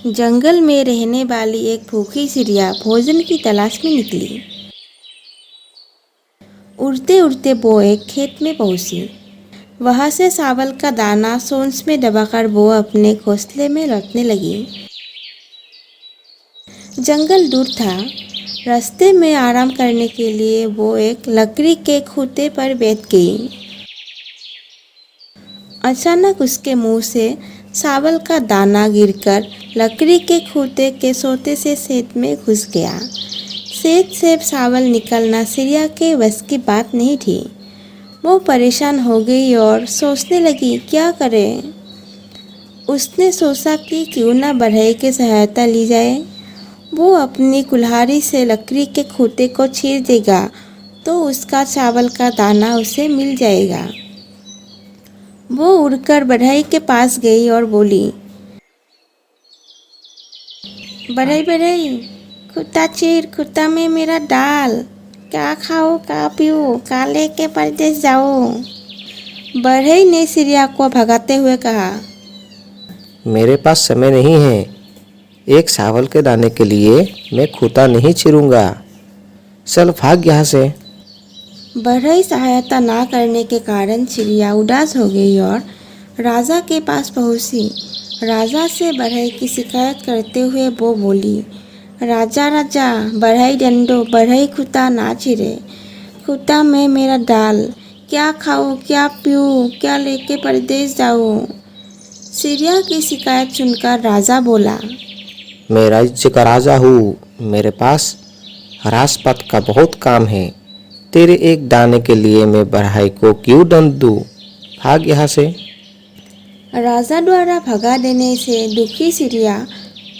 जंगल में रहने वाली एक भूखी चिड़िया भोजन की तलाश में निकली। उड़ते उड़ते वो एक खेत में पहुंची। वहां से चावल का दाना सोंस में दबाकर वो अपने घोंसले में लौटने लगी। जंगल दूर था। रास्ते में आराम करने के लिए वो एक लकड़ी के खूंटे पर बैठ गई। अचानक उसके मुंह से चावल का दाना गिरकर लकड़ी के खूंटे के सोते से खेत में घुस गया। खेत से चावल निकलना चिड़िया के बस की बात नहीं थी। वो परेशान हो गई और सोचने लगी क्या करे। उसने सोचा कि क्यों ना बढ़ई की सहायता ली जाए। वो अपनी कुल्हाड़ी से लकड़ी के खूंटे को चीर देगा तो उसका चावल का दाना उसे मिल जाएगा। वो उड़कर बढ़ई के पास गई और बोली, बढ़ई बढ़ई, खूंटा चीर, खूंटा में मेरा डाल, क्या खाओ क्या पीओ, क्या लेके परदेश जाओ। बढ़ई ने चिड़िया को भगाते हुए कहा, मेरे पास समय नहीं है। एक चावल के दाने के लिए मैं खूंटा नहीं चीरूंगा। चल भाग यहाँ से। बढ़ई सहायता ना करने के कारण चिड़िया उदास हो गई और राजा के पास पहुंची। राजा से बढ़ई की शिकायत करते हुए वो बोली, राजा राजा, बढ़ई डंडो, बढ़ई खूंटा ना चिरे, खूंटा में मेरा डाल, क्या खाओ क्या पीऊँ, क्या लेके परदेश जाओ। चिड़िया की शिकायत सुनकर राजा बोला, मैं राज्य का राजा हूँ। मेरे पास राजपाट का बहुत काम है। तेरे एक दाने के लिए मैं बढ़ई को क्यों दंड दूँ? भाग यहाँ से। राजा द्वारा भगा देने से दुखी चिड़िया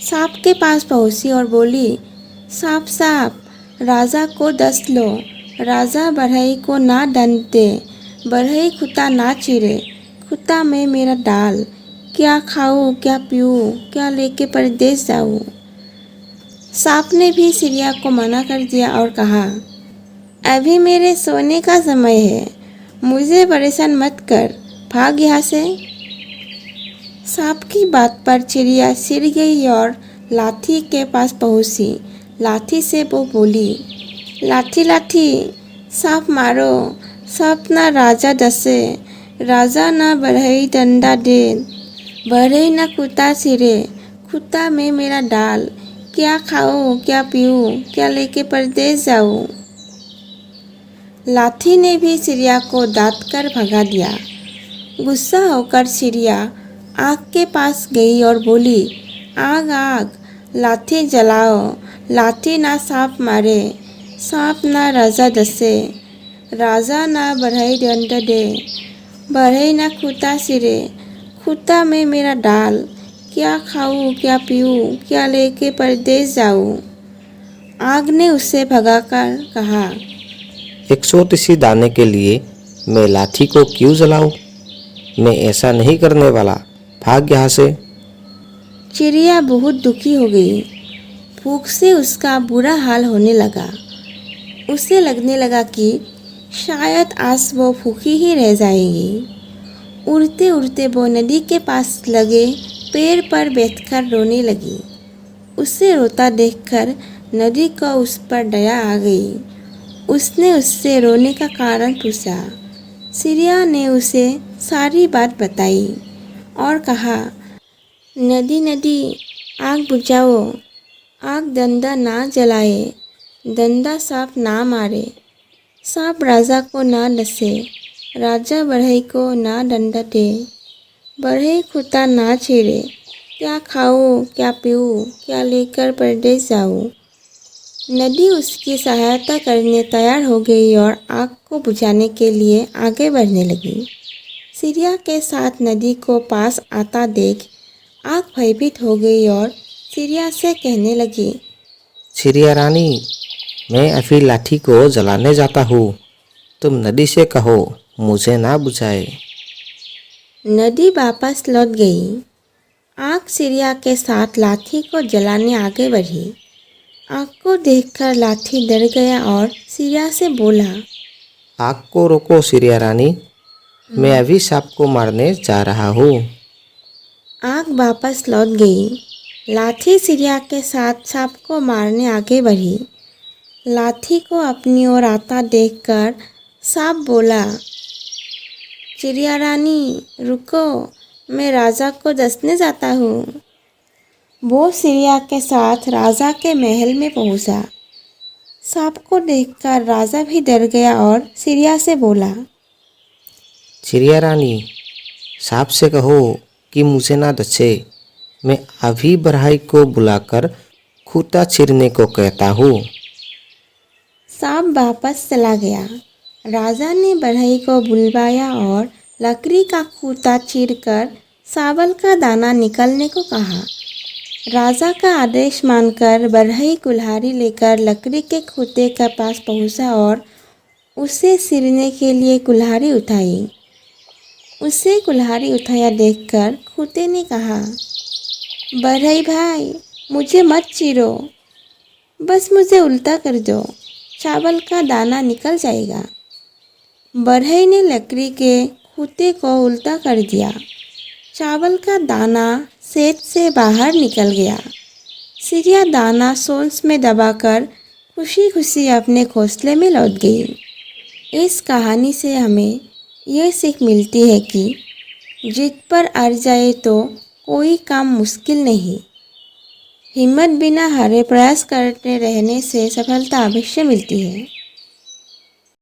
सांप के पास पहुंची और बोली, सांप सांप, राजा को दस लो। राजा बढ़ई को ना दंड दे, बढ़ई खूंटा ना चीरे, खूंटा में मेरा डाल, क्या खाऊं क्या पीऊँ, क्या लेके परदेश जाऊं। सांप ने भी चिड़िया को मना कर दिया और कहा, अभी मेरे सोने का समय है, मुझे परेशान मत कर, भाग यहाँ से। सांप की बात पर चिड़िया चिढ़ गई और लाठी के पास पहुंची। लाठी से वो बोली, लाठी लाठी, सांप मारो, सांप ना राजा डसे, राजा ना बढ़ई डंडा दे, बढ़ई ना खूंटा चिरे, खूंटा में मेरा डाल, क्या खाऊं क्या पीऊँ, क्या लेके परदेश जाऊं। लाठी ने भी चिड़िया को दांत कर भगा दिया। गुस्सा होकर चिड़िया आग के पास गई और बोली, आग आग, लाठी जलाओ, लाठी ना सांप मारे, सांप ना राजा डसे, राजा ना बढ़ई दंड दे, बढ़ई ना खूंटा चिरे, खूंटा में मेरा डाल, क्या खाऊं क्या पीऊँ, क्या लेके परदेश जाऊं। आग ने उससे भगाकर कहा, एक छोटी सी दाने के लिए मैं लाठी को क्यों जलाऊं? मैं ऐसा नहीं करने वाला। भाग यहाँ से। चिड़िया बहुत दुखी हो गई। भूख से उसका बुरा हाल होने लगा। उसे लगने लगा कि शायद आज वो भूखी ही रह जाएगी। उड़ते उड़ते वो नदी के पास लगे पेड़ पर बैठकर रोने लगी। उसे रोता देखकर नदी को उस पर दया आ गई। उसने उससे रोने का कारण पूछा। चिड़िया ने उसे सारी बात बताई और कहा, नदी नदी, आग बुझाओ, आग डंडा ना जलाए, डंडा सांप ना मारे, सांप राजा को ना डसे, राजा बढ़ई को ना डंडा दे, बढ़ई खूंटा ना चीरे, क्या खाऊं क्या पीऊँ, क्या लेकर परदेश जाऊं। नदी उसकी सहायता करने तैयार हो गई और आग को बुझाने के लिए आगे बढ़ने लगी। चिड़िया के साथ नदी को पास आता देख आग भयभीत हो गई और चिड़िया से कहने लगी, चिड़िया रानी, मैं अभी लाठी को जलाने जाता हूँ। तुम नदी से कहो मुझे ना बुझाए। नदी वापस लौट गई। आग चिड़िया के साथ लाठी को जलाने आगे बढ़ी। आग को देखकर लाठी डर गया और चिड़िया से बोला, आग को रोको चिड़िया रानी, मैं अभी सांप को मारने जा रहा हूँ। आग वापस लौट गई। लाठी चिड़िया के साथ सांप को मारने आगे बढ़ी। लाठी को अपनी ओर आता देखकर सांप बोला, चिड़िया रानी रुको, मैं राजा को दसने जाता हूँ। वो चिड़िया के साथ राजा के महल में पहुँचा। सांप को देखकर राजा भी डर गया और चिड़िया से बोला, चिड़िया रानी, सांप से कहो कि मुझे ना दसे, मैं अभी बढ़ई को बुलाकर खूंटा चीरने को कहता हूँ। सांप वापस चला गया। राजा ने बढ़ई को बुलवाया और लकड़ी का खूंटा चीरकर चावल का दाना निकालने को कहा। राजा का आदेश मानकर बढ़ई कुल्हाड़ी लेकर लकड़ी के खूंटे के पास पहुंचा और उसे चीरने के लिए कुल्हाड़ी उठाई। उसे कुल्हाड़ी उठाया देखकर खूंटे ने कहा, बढ़ई भाई, मुझे मत चीरो, बस मुझे उल्टा कर दो, चावल का दाना निकल जाएगा। बढ़ई ने लकड़ी के खूंटे को उल्टा कर दिया। चावल का दाना सेज से बाहर निकल गया। चिड़िया दाना सोंस में दबाकर खुशी खुशी अपने घोंसले में लौट गई। इस कहानी से हमें यह सीख मिलती है कि जिद पर अड़ जाए तो कोई काम मुश्किल नहीं। हिम्मत बिना हारे प्रयास करते रहने से सफलता अवश्य मिलती है।